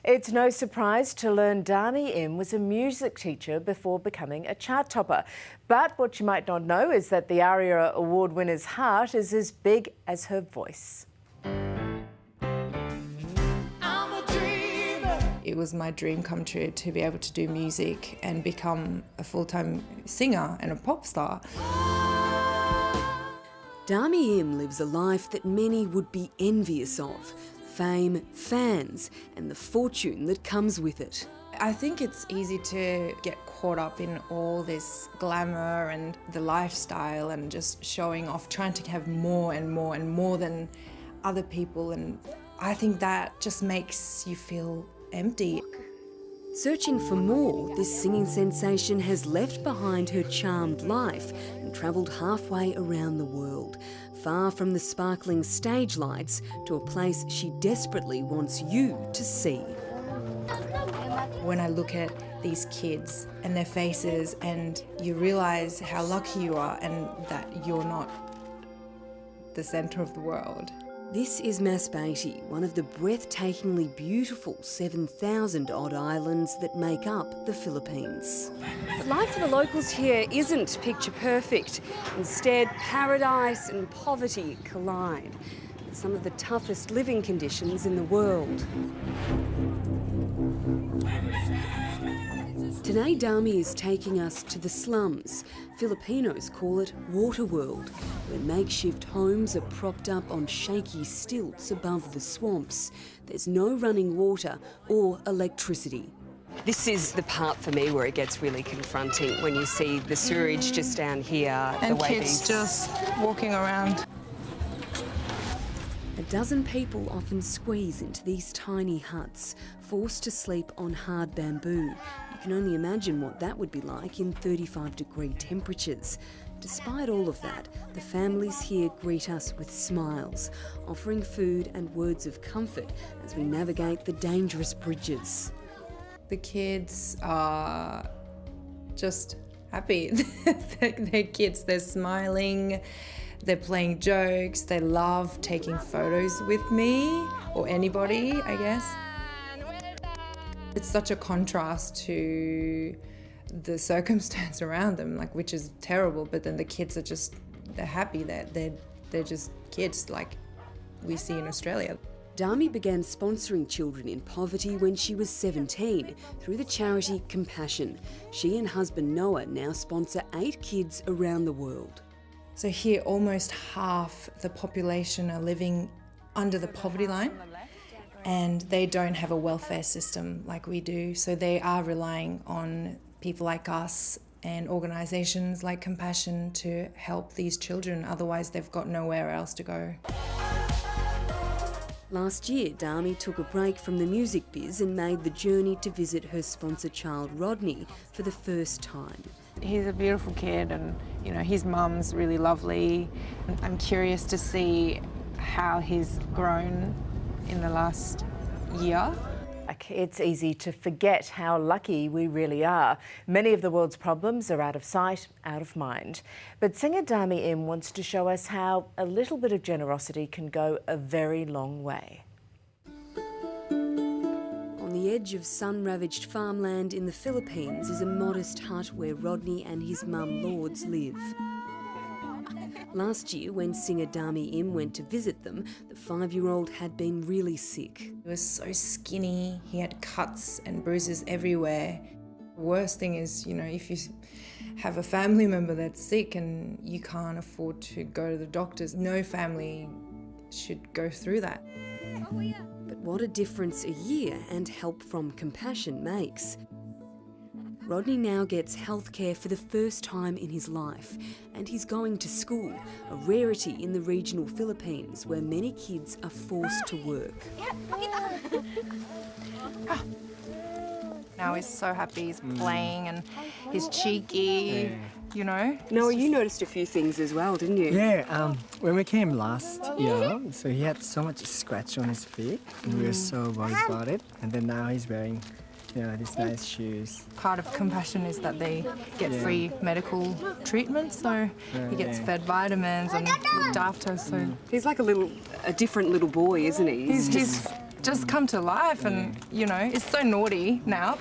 It's no surprise to learn Dami Im was a music teacher before becoming a chart topper. But what you might not know is that the ARIA Award winner's heart is as big as her voice. It was my dream come true to be able to do music and become a full-time singer and a pop star. Dami Im lives a life that many would be envious of. Fame, fans, and the fortune that comes with it. I think it's easy to get caught up in all this glamour and the lifestyle and just showing off, trying to have more and more and more than other people, and I think that just makes you feel empty. Searching for more, this singing sensation has left behind her charmed life and travelled halfway around the world, far from the sparkling stage lights to a place she desperately wants you to see. When I look at these kids and their faces, and you realise how lucky you are and that you're not the centre of the world. This is Masbate, one of the breathtakingly beautiful 7,000-odd islands that make up the Philippines. Life for the locals here isn't picture perfect. Instead, paradise and poverty collide. It's some of the toughest living conditions in the world. Today, Dami is taking us to the slums. Filipinos call it Water World, where makeshift homes are propped up on shaky stilts above the swamps. There's no running water or electricity. This is the part for me where it gets really confronting, when you see the sewerage just down here. And the way kids just walking around. A dozen people often squeeze into these tiny huts, forced to sleep on hard bamboo. You can only imagine what that would be like in 35-degree temperatures. Despite all of that, the families here greet us with smiles, offering food and words of comfort as we navigate the dangerous bridges. The kids are just happy. They're kids, they're smiling. They're playing jokes, they love taking photos with me, or anybody, I guess. It's such a contrast to the circumstance around them, like, which is terrible, but then the kids are just, they're happy, they're just kids like we see in Australia. Dami began sponsoring children in poverty when she was 17 through the charity Compassion. She and husband Noah now sponsor 8 kids around the world. So here, almost half the population are living under the poverty line, and they don't have a welfare system like we do. So they are relying on people like us and organisations like Compassion to help these children. Otherwise, they've got nowhere else to go. Last year, Dami took a break from the music biz and made the journey to visit her sponsor child Rodney for the first time. He's a beautiful kid, and you know, his mum's really lovely. I'm curious to see how he's grown in the last year. It's easy to forget how lucky we really are. Many of the world's problems are out of sight, out of mind. But singer Dami Im wants to show us how a little bit of generosity can go a very long way. On the edge of sun-ravaged farmland in the Philippines is a modest hut where Rodney and his mum Lourdes live. Last year, when singer Dami Im went to visit them, the 5-year-old had been really sick. He was so skinny, he had cuts and bruises everywhere. The worst thing is, you know, if you have a family member that's sick and you can't afford to go to the doctors, no family should go through that. But what a difference a year and help from Compassion makes. Rodney now gets healthcare for the first time in his life, and he's going to school, a rarity in the regional Philippines where many kids are forced to work. Now he's so happy, he's playing and he's cheeky, you know. Noah, you noticed a few things as well, didn't you? Yeah, when we came last year, so he had so much scratch on his feet, and we were so worried about it. And then now he's wearing, you know, these nice shoes. Part of Compassion is that they get free medical treatment, so he gets fed vitamins and looked after. So He's like a different little boy, isn't he? he's just come to life, and you know, it's so naughty now.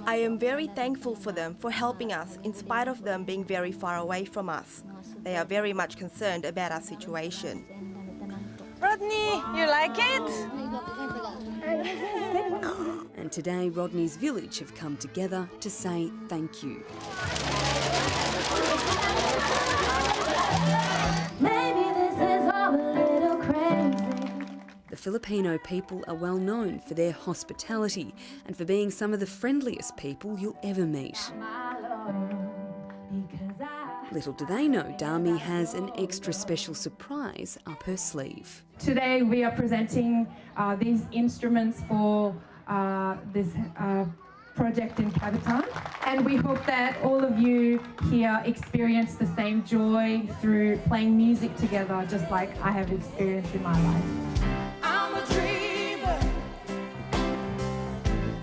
I am very thankful for them for helping us in spite of them being very far away from us. They are very much concerned about our situation. Rodney, you like it? And today, Rodney's village have come together to say thank you. Maybe this is all a little crazy. The Filipino people are well known for their hospitality and for being some of the friendliest people you'll ever meet. Little do they know, Dami has an extra special surprise up her sleeve. Today we are presenting these instruments for this project in Capitan, and we hope that all of you here experience the same joy through playing music together, just like I have experienced in my life. I'm a dreamer,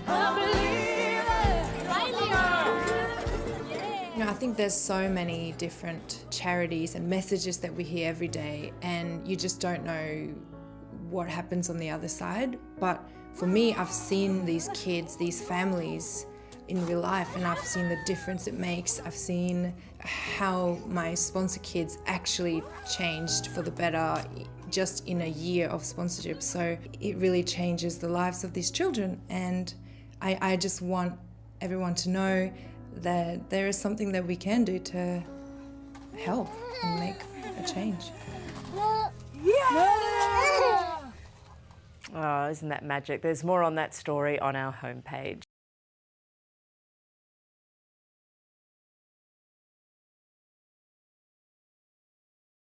a believer. You know, I think there's so many different charities and messages that we hear every day, and you just don't know what happens on the other side. But for me, I've seen these kids, these families in real life, and I've seen the difference it makes. I've seen how my sponsor kids actually changed for the better just in a year of sponsorship. So it really changes the lives of these children, and I just want everyone to know that there is something that we can do to help and make a change. Oh, isn't that magic? There's more on that story on our homepage.